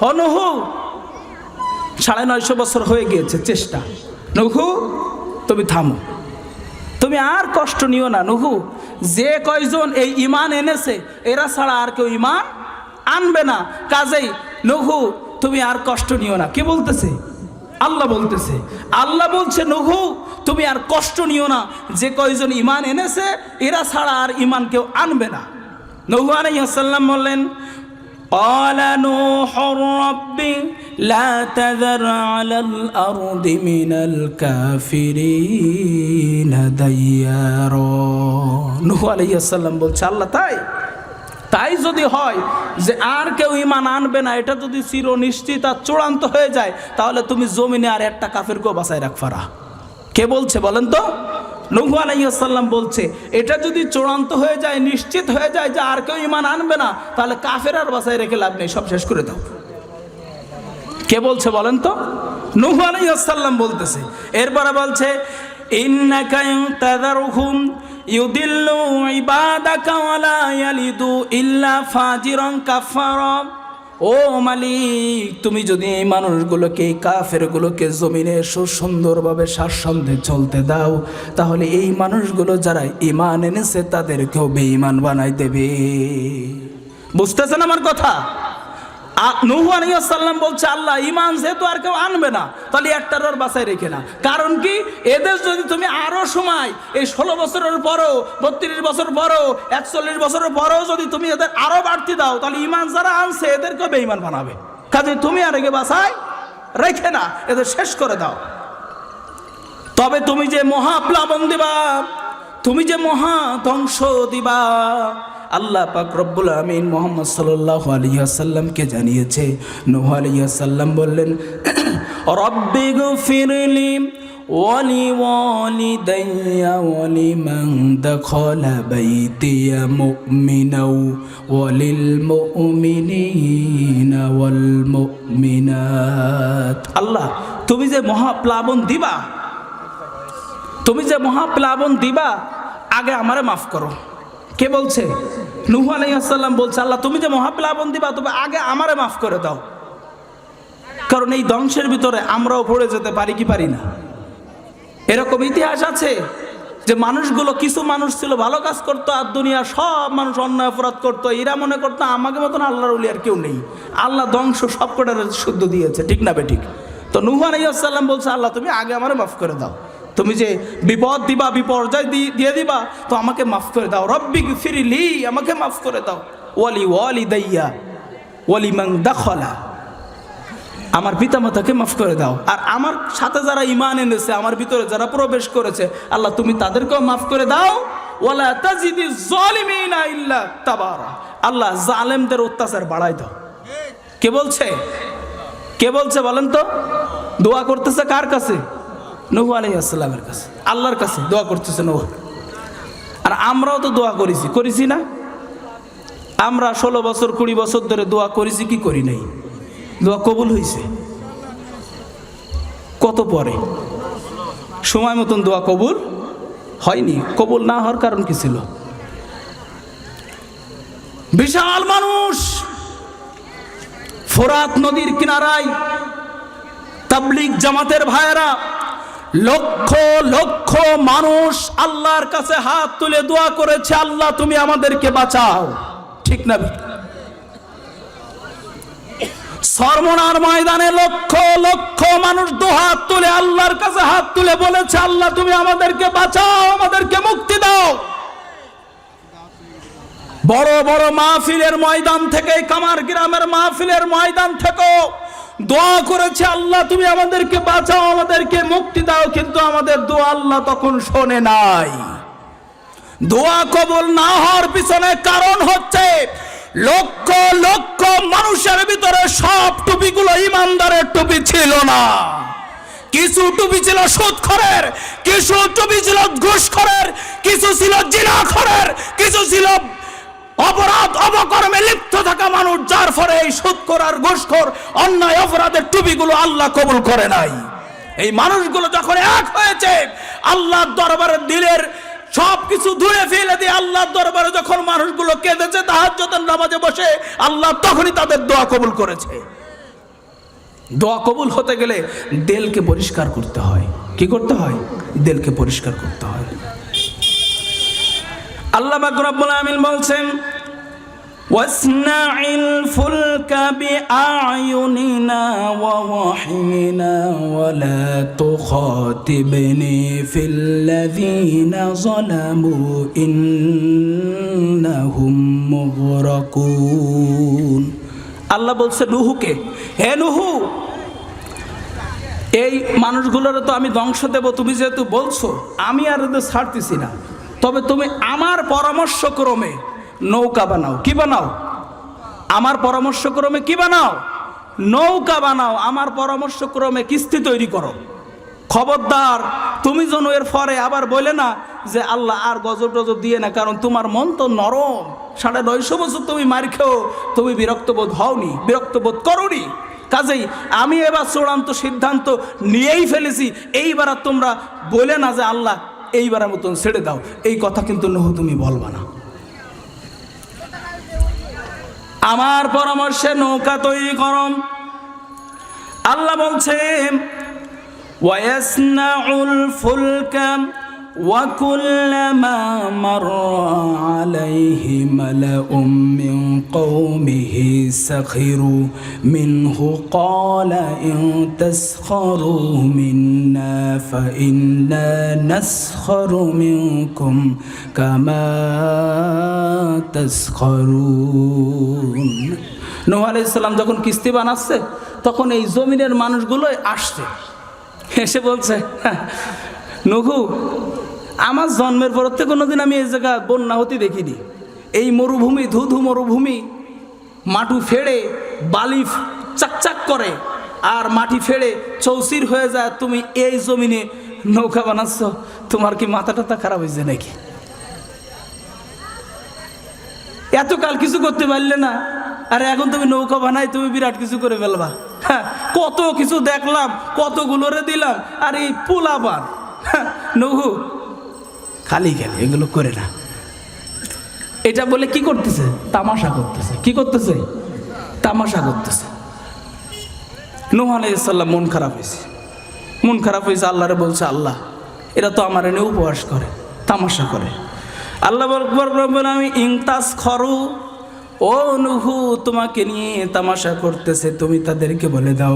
ও নূহ, 950 বছর হয়ে গিয়েছে চেষ্টা, নূহ তুমি থামো, তুমি আর কষ্ট নিও না। নূহ, যে কয়জন এই ঈমান এনেছে এরা ছাড়া আর কেউ ঈমান আনবে না, কাজেই নূহ তুমি আর কষ্ট নিও না। কে বলতেছে? আল্লাহ বলতেছে। আল্লাহ বলছে, নূহ তুমি আর কষ্ট নিও না, যে কয়জন ঈমান এনেছে এরা ছাড়া আর ঈমান কেউ আনবে না। নূহ আলাইহিস সালাম বললেন, قال نوح رب لا تذر على الأرض من الكافرين ديارا। নূহ আলাইহিস সালাম বলছে, আল্লাহ তাই যদি হয় যে আর কেউ ঈমান আনবে না, এটা যদি চির নিশ্চিত আর চূড়ান্ত হয়ে যায়, তাহলে তুমি জমিনে আর একটা কাফেরকেও বাঁচায় রাখবা। কে বলছে বলেন তো? নূহ আলাইহিস সালাম বলছে, এটা যদি চূড়ান্ত হয়ে যায়, নিশ্চিত হয়ে যায় যে আর কেউ ঈমান আনবে না, তাহলে কাফের আর বাঁচায় রেখে লাভ নেই, সব শেষ করে দাও। কে বলছে বলেন তো? নূহ আলাইহিস সালাম বলতেছে। এরপরে বলছে, ইন্নাকা ইনতাযারহুম ইউদিল্লু ইবাদাকা ওয়া লা ইয়ালিদু ইল্লা ফাজিরান কাফারা। ও মালিক, তুমি যদি এই মানুষগুলোকে, এই কাফেরগুলোকে জমিনে সুন্দরভাবে স্বাচ্ছন্দ্যে চলতে দাও, তাহলে এই মানুষগুলো যারা ঈমান এনেছে তাদেরকেও বেঈমান বানাই দেবে। বুঝতেছেন আমার কথা? নূহ আলাইহিস সালাম বলছে, আল্লাহ ঈমান যেহেতু আর কেউ আনবে না, তাহলে একটার আর বাঁচাই রেখে না। কারণ কি, এদের যদি তুমি আরো সময়, এই 16 বছরের পরও, 32 বছর পরও, 41 বছরের পরও যদি তুমি এদের আরো বাড়তি দাও, তাহলে ঈমান যারা আনছে এদেরকে বেঈমান বানাবে। কাজে তুমি আর একে বাঁচাই রেখে না, এদের শেষ করে দাও। তবে তুমি যে মহাপ্লাবন দিবা, তুমি যে মহা ধ্বংস দিবা, আল্লাহ পাক রব্বুল আমিন মুহাম্মদ সাল্লাল্লাহু আলাইহি ওয়াসাল্লামকে জানিয়েছে। নূহ আলাইহিস সালাম বললেন, রব্বিগফিরলি ওয়া লিওয়ালিদাইয়া ওয়া লিমান দাখালা বাইতিয়া মুমিনাও ওয়া লিল মুমিনিনা ওয়াল মুমিনাত। আল্লাহ, তুমি যে মহাপ্লাবন দিবা, তুমি যে মহাপ্লাবন দিবা, আগে আমারে মাফ করো। কে বলছে? নূহ আলাইহিস সালাম বলছে, আল্লাহ তুমি যে মহাপ্লাবন দিবা, তবে আগে আমারে মাফ করে দাও। কারণ এই ধ্বংসের ভিতরে আমরাও পড়ে যেতে পারি কি পারি না। এরকম ইতিহাস আছে যে মানুষগুলো, কিছু মানুষ ছিল ভালো কাজ করতো, আর দুনিয়া সব মানুষ অন্যায় অপরাধ করতো। এরা মনে করতো আমাকে মতন আল্লাহর ওলি আর কেউ নেই, আল্লাহ ধ্বংস সব কটার শুদ্ধ দিয়েছে, ঠিক না বেঠিক? তো নূহ আলাইহিস সালাম বলছে, আল্লাহ তুমি আগে আমারে মাফ করে দাও, তুমি যে বিপদ দিবা, বিপর্যয় দিয়ে দিবা, তো আমাকে মাফ করে দাও। রব্বিগফিরলি, আমাকে মাফ করে দাও। ওয়ালি ওয়ালিদাইয়া ওয়ালিমান দাখালা, আমার পিতামাতাকে মাফ করে দাও। আর আমার সাথে যারা ঈমান এনেছে, আমার ভিতরে যারা প্রবেশ করেছে, আল্লাহ তুমি তাদেরকেও মাফ করে দাও। ওয়ালা তাজিদিজ জালিমিনা ইল্লা তাবারা, আল্লাহ জালেমদের অত্যাচার বাড়াই দাও। কে বলছে? কে বলছে বলেন তো? দোয়া করতেছে কার কাছে? নূহ আলাইহিস সালামের কাছে, আল্লাহর কাছে দোয়া করতেছে নূহ। আর আমরাও তো দোয়া করেছি না? আমরা 16 বছর 20 বছর ধরে দোয়া করেছি কি করি নাই? দোয়া কবুল হয়েছে কত পরে, সময় মতন দোয়া কবুল হয়নি। কবুল না হওয়ার কারণ কি ছিল? বিশাল মানুষ, ফোরাত নদীর কিনারায় তাবলীগ জামাতের ভাইয়েরা লক্ষ লক্ষ মানুষ আল্লাহর কাছে হাত তুলে দোয়া করেছে, আল্লাহ তুমি আমাদেরকে বাঁচাও। ঠিক না? সরমনার ময়দানে লক্ষ লক্ষ মানুষ দুহাত তুলে আল্লাহর কাছে হাত তুলে বলেছে, আল্লাহ তুমি আমাদেরকে বাঁচাও, আমাদেরকে মুক্তি দাও। বড় বড় মাহফিলের ময়দান থেকে, কামার গ্রামের মাহফিলের ময়দান থেকে দোয়া করেছে, আল্লাহ তুমি আমাদেরকে বাঁচাও, আমাদেরকে মুক্তি দাও। কিন্তু আমাদের দোয়া আল্লাহ তখন শোনে নাই। দোয়া কবুল না হওয়ার পিছনে কারণ হচ্ছে লক্ষ লক্ষ মানুষের ভিতরে সব টুপিগুলো ইমানদারের টুপি ছিল না। কিছু টুপি ছিল সুদখোরের, কিছু টুপি ছিল ঘুষখোরের, কিছু ছিল জিনাখোরের, কিছু ছিল অপরাধ অপকর্মে লিপ্ত থাকা মানুষ, যার ফলে এই সুদখোর আর ঘুষখোর অন্যায় অপরাধের টুপিগুলো আল্লাহ কবুল করে নাই। এই মানুষগুলো যখন এক হয়েছে, আল্লাহর দরবারে দিলের সবকিছু ধুয়ে ফেলে দিয়ে আল্লাহর দরবারে যখন মানুষগুলো কেঁদেছে তাহাজ্জুদের নামাজে বসে, আল্লাহ তখনই তাদের দোয়া কবুল করেছে। দোয়া কবুল হতে গেলে দিলকে পরিষ্কার করতে হয়। কি করতে হয়? দিলকে পরিষ্কার করতে হয়। আল্লাহ পাক রব্বুল আমিন বলছেন, ওয়াসনাইল ফুলকা বিআয়ুনিনা ওয়া ওয়াহিনা ওয়া লা তুখাতিবনি ফিল্লাযীনা যালামু ইন্নাহুম মুগরাকুন। আল্লাহ বলছে নুহুকে, হে নুহু, এই মানুষগুলোর তো আমি ধ্বংস দেব, তুমি যেহেতু বলছো, আমি আর এদের ছাড়তেছি না, তবে তুমি আমার পরামর্শক্রমে নৌকা বানাও। কি বানাও? আমার পরামর্শক্রমে কি বানাও? নৌকা বানাও। আমার পরামর্শক্রমে কিস্তি তৈরি করো। খবরদার তুমি যেন এর পরে আবার বলে না যে আল্লাহ আর গজব টজব দিয়ে না, কারণ তোমার মন তো নরম। 950 বছর তুমি মার খেও, তুমি বিরক্তবোধ হওনি, বিরক্তবোধ করোনি। কাজেই আমি এবার চূড়ান্ত সিদ্ধান্ত নিয়েই ফেলেছি, এইবার আর তোমরা বলে না যে আল্লাহ এইবারের মতন ছেড়ে দাও। এই কথা কিন্তু নূহ তুমি বলবা না। আমার পরামর্শে নৌকা তৈরি করো। আল্লাহ বলছেন, ওয়ায়াসনাউল ফুলকা ওয়া কুল্লামা মাররা আলাইহি মালাউম মিন কওমিহি সাখিরু মিনহু ক্বালা ইন তাসখারু মিন্না ফাইন্না নাসখারু মিনকুম কামা তাসখারুন। নূহ আলাইহিস সালাম যখন কিস্তি বানাচ্ছে, তখন এই জমিনের মানুষগুলো আসছে, এসে বলছে, নূহ, আমার জন্মের পর থেকে কোনোদিন আমি এই জায়গা বন্যা হতে দেখিনি। এই মরুভূমি, ধুধু মরুভূমি, মাটি ফেড়ে বালি চাকচাক করে আর মাটি ফেড়ে চৌচির হয়ে যায়, তুমি এই জমিনে নৌকা বানাচ্ছ, তোমার কি মাথা টাথা খারাপ হয়েছে নাকি? এতকাল কিছু করতে পারলে না, আরে এখন তুমি নৌকা বানাই তুমি বিরাট কিছু করে ফেলবা। হ্যাঁ, কত কিছু দেখলাম, কতগুলোরে দিলাম, আর এই পোলাবার নূহ খালি খালি এগুলো করে না। এটা বলে কি করতেছে? তামাশা করতেছে। কি করতেছে? তামাশা করতেছে। নূহ আলাইহিস সালাম মন খারাপ হয়েছে, মন খারাপ হয়েছে। আল্লাহরে বলছে, আল্লাহ এরা তো আমার এনে উপহাস করে, তামাশা করে। আল্লাহ বলবেন, আমি ইনতাস খরু, ও নূহ তোমাকে নিয়ে তামাশা করতেছে, তুমি তাদেরকে বলে দাও,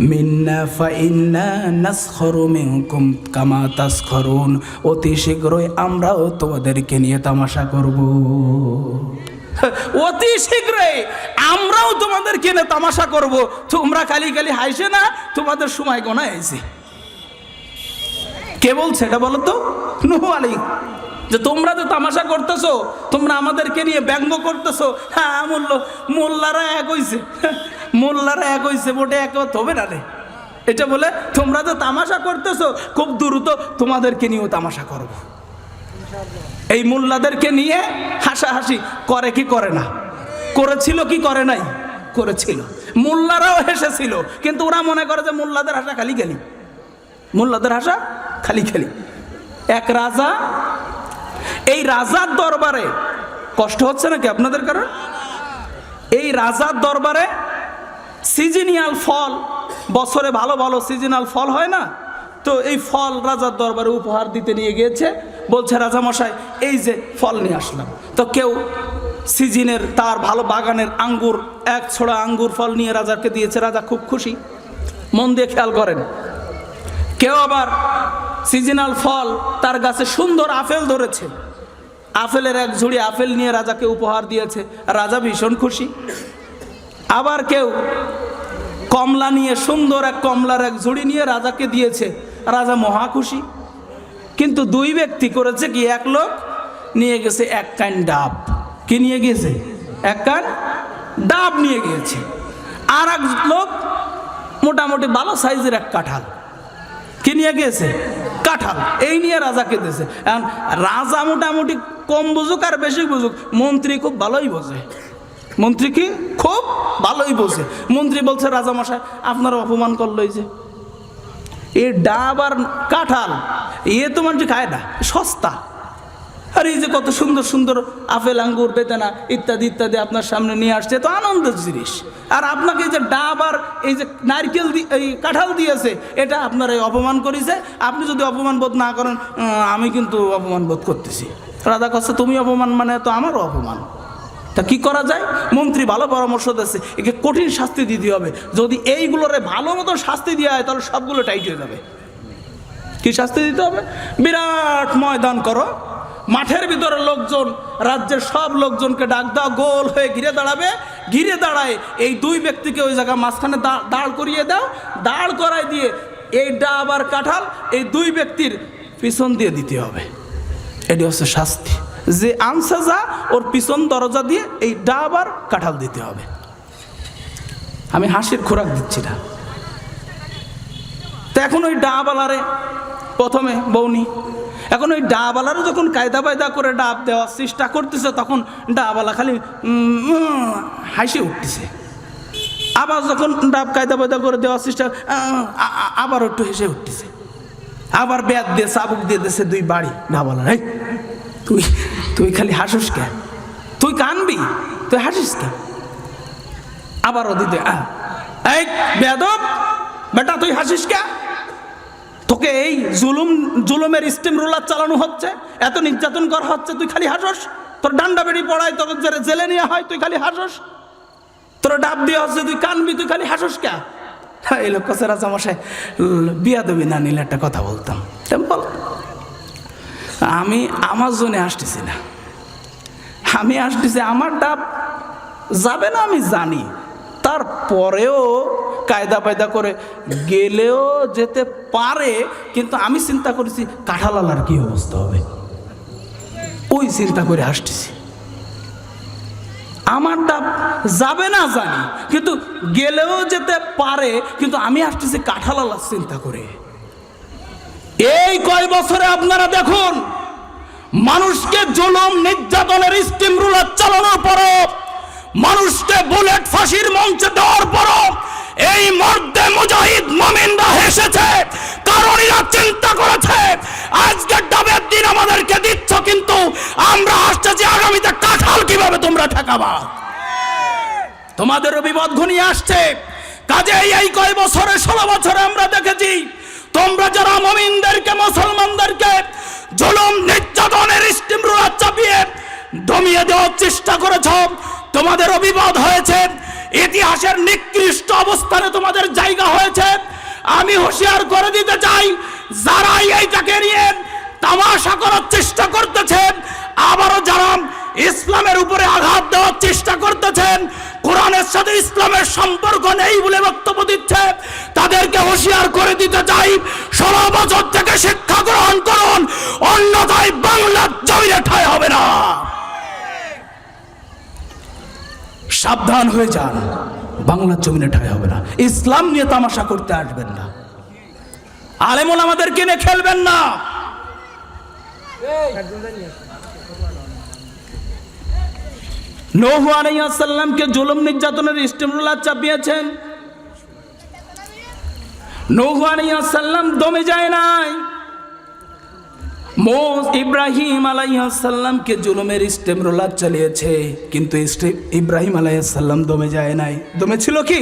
মিন্না ফাইন্না নাসখরু মিনকুম কামা তাসখরুন, অতি শীঘ্রই আমরাও তোমাদেরকে নিয়ে তামাশা করব। অতি শীঘ্রই আমরাও তোমাদেরকে নিয়ে তামাশা করব। তোমরা খালি খালি হাসে না, তোমাদের সময় গোনা হয়েছে। কে বলছে এটা বলো তো? নূহ আলাইহিস, যে তোমরা তো তামাশা করতেছো, তোমরা আমাদেরকে নিয়ে ব্যঙ্গ করতেছো। হ্যাঁ, মোল্লারা এক হইছে, মোল্লারা এক হইছে, মোটে এক হবে না রে। এটা বলে তোমরা তো তামাশা করতেছো, খুব দ্রুত তোমাদেরকে নিয়েও তামাশা করব। এই মোল্লাদেরকে নিয়ে হাসাহাসি করে কি করে না? করেছিল কি করে নাই? করেছিল। মোল্লারাও হেসেছিল, কিন্তু ওরা মনে করে যে মোল্লাদের হাসা খালি খালি, মোল্লাদের হাসা খালি খালি। এক রাজা, এই রাজার দরবারে কষ্ট হচ্ছে নাকি আপনাদের? কারণ এই রাজার দরবারে সিজনিয়াল ফল, বছরে ভালো ভালো সিজনাল ফল হয় না, তো এই ফল রাজার দরবারে উপহার দিতে নিয়ে গিয়েছে। বলছে রাজামশাই এই যে ফল নিয়ে আসলাম। তো কেউ সিজনের তার ভালো বাগানের আঙ্গুর, এক ছোড়া আঙ্গুর ফল নিয়ে রাজাকে দিয়েছে। রাজা খুব খুশি। মন দিয়ে খেয়াল করেন। কেউ আবার সিজনাল ফল, তার গাছে সুন্দর আপেল ধরেছে, আপেলের এক ঝুড়ি আপেল নিয়ে রাজাকে উপহার দিয়েছে। রাজা ভীষণ খুশি। আবার কেউ কমলা নিয়ে, সুন্দর এক কমলার এক ঝুড়ি নিয়ে রাজাকে দিয়েছে। রাজা মহা খুশি। কিন্তু দুই ব্যক্তি করেছে কি, এক লোক নিয়ে গেছে এক কান ডাব। কি নিয়ে গিয়েছে? এক কান ডাব নিয়ে গিয়েছে। আর এক লোক মোটামুটি ভালো সাইজের এক কাঁঠাল। কি নিয়ে গিয়েছে? কাঁঠাল। এই নিয়ে রাজাকে দিয়েছে। এখন রাজা মোটামুটি কম বুঝুক আর বেশি বুঝুক, মন্ত্রী খুব ভালোই বোঝে। মন্ত্রী কি খুব ভালোই বোঝে। মন্ত্রী বলছে রাজামশাই আপনার অপমান করলো, এই যে এই ডাব আর কাঁঠাল তো মানুষ খায় না, সস্তা। আর এই যে কত সুন্দর সুন্দর আপেল, আঙ্গুর, বেদানা ইত্যাদি ইত্যাদি আপনার সামনে নিয়ে আসছে, তো আনন্দের জিনিস। আর আপনাকে এই যে ডাব আর এই যে নারকেল এই কাঁঠাল দিয়েছে, এটা আপনার এই অপমান করেছে। আপনি যদি অপমান বোধ না করেন, আমি কিন্তু অপমান বোধ করতেছি। রাজা কাছে তুমি অপমান মানে তো আমারও অপমান। তা কি করা যায়? মন্ত্রী ভালো পরামর্শ দিচ্ছে, একে কঠিন শাস্তি দিতে হবে। যদি এইগুলোরে ভালো মতো শাস্তি দেওয়া হয় তাহলে সবগুলো টাইট হয়ে যাবে। কি শাস্তি দিতে হবে? বিরাট ময়দান করো, মাঠের ভিতরে লোকজন, রাজ্যের সব লোকজনকে ডাক দাও, গোল হয়ে ঘিরে দাঁড়াবে। ঘিরে দাঁড়ায় এই দুই ব্যক্তিকে ওই জায়গায় মাঝখানে দাঁড় করিয়ে দাও। দাঁড় করাই দিয়ে এই ডাব আর কাঁঠাল এই দুই ব্যক্তির পিছন দিয়ে দিতে হবে। এটি হচ্ছে শাস্তি। যে আনসা যা, ওর পিছন দরজা দিয়ে এই ডাব আর কাঁঠাল দিতে হবে। আমি হাসির খোরাক দিচ্ছি না। তো এখন ওই ডাবওয়ালারে প্রথমে বউনি, এখন ওই ডাবওয়ালারও যখন কায়দা বায়দা করে ডাব দেওয়ার চেষ্টা করতেছে, তখন ডাবওয়ালা খালি হাসি উঠতেছে। আবার যখন ডাব কায়দা বায়দা করে দেওয়ার চেষ্টা, আবার একটু হেসে উঠতেছে। আবার ব্যাট দিয়ে চাবুক দিয়ে দিয়েছে দুই বাড়ি ডাবওয়ালার। এই তুই তুই খালি হাসিস কে? তুই কানবি, তুই হাসিস কে? আবারও দিতে, এই বেয়াদব বেটা তুই হাসিস কে? তোকে এই জুলুমের স্টিম রোলার চালানো হচ্ছে, এত নির্যাতন করা হচ্ছে, তুই খালি হাসস? তোর ডান্ডা বেড়ি পড়ায়, তোর জেলে নেওয়া হয়, তুই খালি হাসস? তোর ডাব দিয়ে হচ্ছে, তুই কানবি, তুই খালি হাসস কে? এই লোক কাছে রাজামশাই বিয়াদবি না নিলে একটা কথা বলতাম। বল, আমি আমার জন্য আসতেছি না, আমি আসতেছি আমার ডাব যাবে না আমি জানি, তারপরেও কায়দা পায়দা করে গেলেও যেতে পারে। কিন্তু আমি চিন্তা করেছি কাঁঠালালার কি অবস্থা হবে, ওই চিন্তা করে আসতেছি। আমার ডাব যাবে না জানি, কিন্তু গেলেও যেতে পারে, কিন্তু আমি আসতেছি কাঁঠালালার চিন্তা করে। এই কয় বছরে আপনারা দেখুন, মানুষকে জুলুম নির্যাতনের স্টিম রুলার চালানোর পরও, মানুষকে বুলেট ফাঁসির মঞ্চে দেওয়ার পরও এই মর্দে মুজাহিদ মুমিনরা হেসেছে। কারণ এরা চিন্তা করেছে আজকে ডাবের দিন আমাদেরকে দিচ্ছ, কিন্তু আমরা হাসতেছি আগামীতে কাঁঠাল কিভাবে তোমরা ঠেকাবা। তোমাদেরও বিপদ ঘনিয়ে আসছে। কাজেই এই কয় বছরে 16 বছরে আমরা দেখেছি তোমরা যারা মুমিনদেরকে, মুসলমানদেরকে জুলুম নির্যাতনের স্টিম রোলার চাপিয়ে দমিয়ে দেওয়ার চেষ্টা করেছ, তোমাদের বিপদ হয়েছে। ইতিহাসের নিকৃষ্ট অবস্থানে তোমাদের জায়গা হয়েছে। আমি হুঁশিয়ার করে দিতে চাই, যারা এইটাকে নিয়ে তামাশা করার চেষ্টা করতেছেন, আবারও যারা ইসলামের উপরে আঘাত দেওয়ার চেষ্টা করতেছেন, কোরআনের সাথে ইসলামের সম্পর্ক নেই বলে বক্তব্য দিচ্ছে, তাদেরকে হুঁশিয়ার করে দিতে চাই, 16 বছর থেকে শিক্ষা গ্রহণ করুন, অন্যথায় বাংলার জমিনে ঠাঁই হবে না। সাবধান হয়ে যান, বাংলার জমিনে ঠাঁই হবে না। ইসলাম নিয়ে তামাশা করতে আসবেন না, আলেম ওলামাদেরকে নিয়ে খেলবেন না। নূহ আলাইহিস সালামকে জুলুম নির্যাতনের স্টিম রোলার চাপিয়েছেন। নূহ আলাইহিস সালাম দমে যায় নাই। ইব্রাহিম আলাইহিস সালামকে জুলুমের স্টিম রোলার চালিয়েছে, কিন্তু ইব্রাহিম আলাইহিস সালাম দমে যায় নাই। দমে ছিল কি?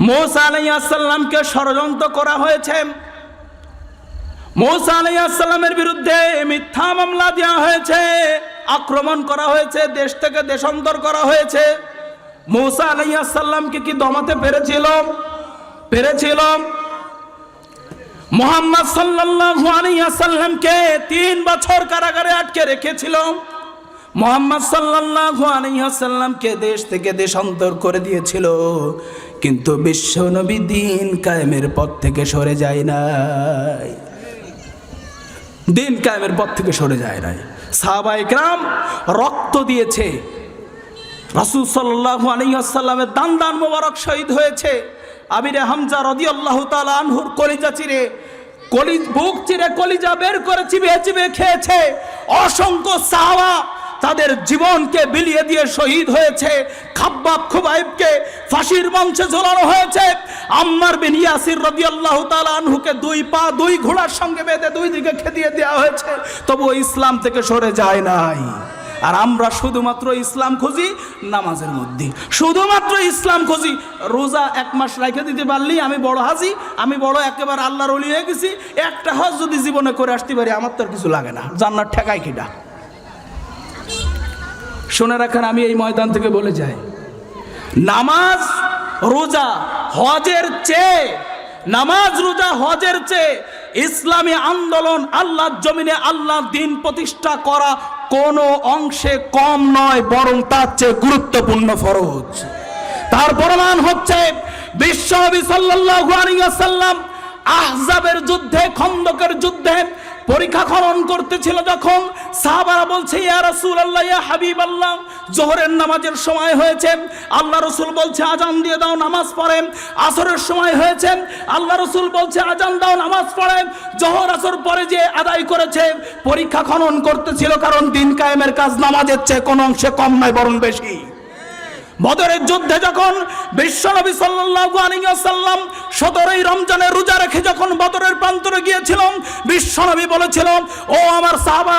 মূসা আলাইহিস সালামকে ষড়যন্ত্র করা হয়েছে, মূসা আলাইহিস সালামের বিরুদ্ধে মিথ্যা মামলা দেওয়া হয়েছে, আক্রমণ করা হয়েছে, দেশ থেকে দেশান্তর করা হয়েছে। মূসা আলাইহিস সালামকে কি দমাতে পেরেছিল? মুহাম্মদ সাল্লাল্লাহু আলাইহি ওয়াসাল্লামকে 3 বছর কারাগারে আটকে রেখেছিল। মুহাম্মদ সাল্লাল্লাহু আলাইহি ওয়াসাল্লামকে দেশ থেকে দেশান্তর করে দিয়েছিল, কিন্তু বিশ্ব নবী দিন কায়েমের পথ থেকে সরে যায় নাই। দিন কায়েমের পথ থেকে সরে যায় নাই। সাহাবায়ে কেরাম রক্ত দিয়েছে, রাসূল সাল্লাল্লাহু আলাইহি ওয়াসাল্লামের দান মোবারক শহীদ হয়েছে। আমিরে হামজা রাদিয়াল্লাহু তাআলা আনহুর কলিজা চিরে বুক চিরে কলিজা বের করে চিবিয়ে খেয়েছে। অসংখ্য সাহাবা তাদের জীবনকে বিলিয়ে দিয়ে শহীদ হয়েছে। খাব্বাব খুবাইবকে ফাঁসির মঞ্চে ঝোলানো হয়েছে। আম্মার বিন ইয়াসির রাদিয়াল্লাহু তাআলা আনহুকে 2 পা 2 ঘোড়ার সঙ্গে বেঁধে 2 দিকে খেদিয়ে দেওয়া হয়েছে, তবুও ইসলাম থেকে সরে যায় নাই। আর আমরা শুধুমাত্র ইসলাম খুঁজি নামাজের মধ্যে, শুধুমাত্র ইসলাম খুঁজি। রোজা 1 মাস রেখে দিতে পারলেই আমি বড় হাজি, আমি বড় একেবারে আল্লাহর ওলি হয়ে গেছি। একটা হজ যদি জীবনে করে আসতে পারি আমার তো আর কিছু লাগে না, জান্নাত ঠেকায় কিটা? শুনে রাখেন, আমি এই ময়দান থেকে বলে যাই, নামাজ রোজা হজের চেয়ে, নামাজ রোজা হজের চেয়ে ইসলামী আন্দোলন আল্লাহর জমিনে আল্লাহর দ্বীন প্রতিষ্ঠা করা কোনো অংশে কম নয়, বরং তার চেয়ে গুরুত্বপূর্ণ ফরজ। তার প্রমাণ হচ্ছে বিশ্বনবী সাল্লাল্লাহু আলাইহি ওয়াসাল্লাম আহজাবের যুদ্ধে, খন্দকের যুদ্ধে পরীক্ষা খনন করতেছিল। যখন সাহাবারা বলছে, ইয়া রাসূলুল্লাহ, ইয়া হাবিবাল্লাহ, জোহরের নামাজের সময় হয়েছে, আল্লাহ রাসূল বলছে আজান দিয়ে দাও, নামাজ পড়েন। আসরের সময় হয়েছে, আল্লাহ রাসূল বলছে আজান দাও, নামাজ পড়েন। জোহর আসর পরে যে আদায় করেছে, পরীক্ষা খনন করতেছিল, কারণ দিন কায়েমের কাজ নামাজের চেয়ে কোনো অংশে কম নয়, বরং বেশি। বদরের যুদ্ধে যখন বিশ্বনবী সাল্লাল্লাহু আলাইহি ওয়াসাল্লাম 17ই রমজানের রোজা রেখে যখন বদরের প্রান্তরে গিয়েছিলেন, বিশ্বনবী বলেছিলেন, ও আমার সাহাবা,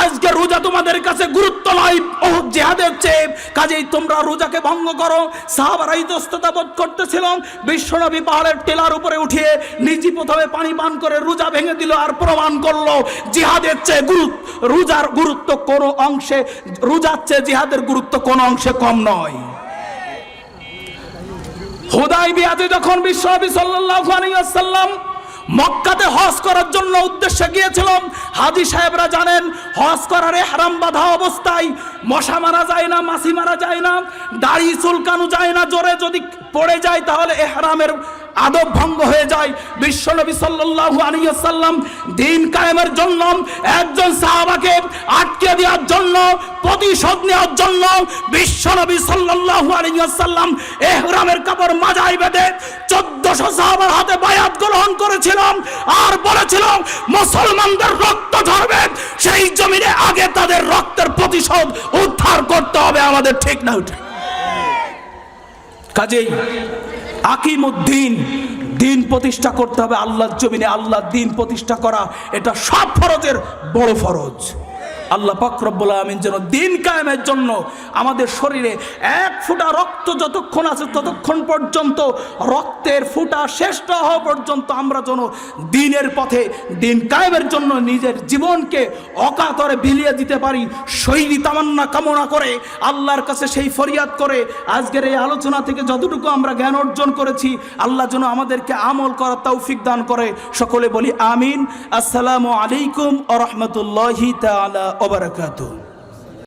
আজকে রোজা তোমাদের কাছে গুরুত্ব নয় ওহদ জিহাদের চেয়ে, কাজেই তোমরা রোজাকে ভঙ্গ করো। সাহাবারা ইতস্ততা বোধ করতেছিলেন। বিশ্বনবী পাহাড়ের টিলার উপরে উঠিয়ে নিজে প্রথমে পানি পান করে রোজা ভেঙে দিল, আর প্রমাণ করলো জিহাদের চেয়ে রোজার গুরুত্ব কোনো অংশে, রোজার চেয়ে জিহাদের গুরুত্ব কোনো অংশে কম নয়। হুদায়বিয়াতে যখন বিশ্বনবী সাল্লাল্লাহু আলাইহি ওয়াসাল্লাম মক্কাতে হজ করার জন্য উদ্দেশ্যে গিয়েছিলাম, হাজী সাহেবরা জানেন হজ করার ইহরাম বাঁধা অবস্থায় মশা মারা যায় না, মাছি মারা যায় না, দাড়ি চুলকানো যায় না, জোরে যদি পড়ে যায় তাহলে ইহরামের আদব ভঙ্গ হয়ে যায়। বিশ্বনবী সাল্লাল্লাহু আলাইহি ওয়াসাল্লাম দ্বীন কায়েমের জন্য একজন সাহাবাকে আটকে দেওয়ার জন্য, প্রতিশোধ নেওয়ার জন্য বিশ্বনবী সাল্লাল্লাহু আলাইহি ওয়াসাল্লাম ইহরামের কাপড় মাজায় বেঁধে 1400 সাহাবার হাতে বায়াত গ্রহণ করেছিলাম, আর বলেছিলাম মুসলমানদের রক্ত ঝরবে, সেই জমিনে আগে তাদের রক্তের প্রতিশোধ উদ্ধার করতে হবে আমাদের, ঠিক না? কাজেই আকিমুদ্দিন, দিন প্রতিষ্ঠা করতে হবে আল্লাহর জমিনে। আল্লাহর দিন প্রতিষ্ঠা করা এটা সব ফরজের বড় ফরজ। আল্লাহ পাক রব্বুল আলামিন যেন দিন কায়েমের জন্য আমাদের শরীরে 1 ফোঁটা রক্ত যতক্ষণ আছে ততক্ষণ পর্যন্ত, রক্তের ফোঁটা শেষ না হওয়া পর্যন্ত আমরা যেন দিনের পথে, দিন কায়েমের জন্য নিজের জীবনকে অকাতরে বিলিয়ে দিতে পারি। শহীদি তামান্না কামনা করে, আল্লাহর কাছে সেই ফরিয়াদ করে, আজকের এই আলোচনা থেকে যতটুকু আমরা জ্ঞান অর্জন করেছি, আল্লাহ যেন আমাদেরকে আমল করার তৌফিক দান করে। সকলে বলি আমিন। আসসালামু আলাইকুম ওয়া রাহমাতুল্লাহি তাআলা ওয়া বারাকাতুহু।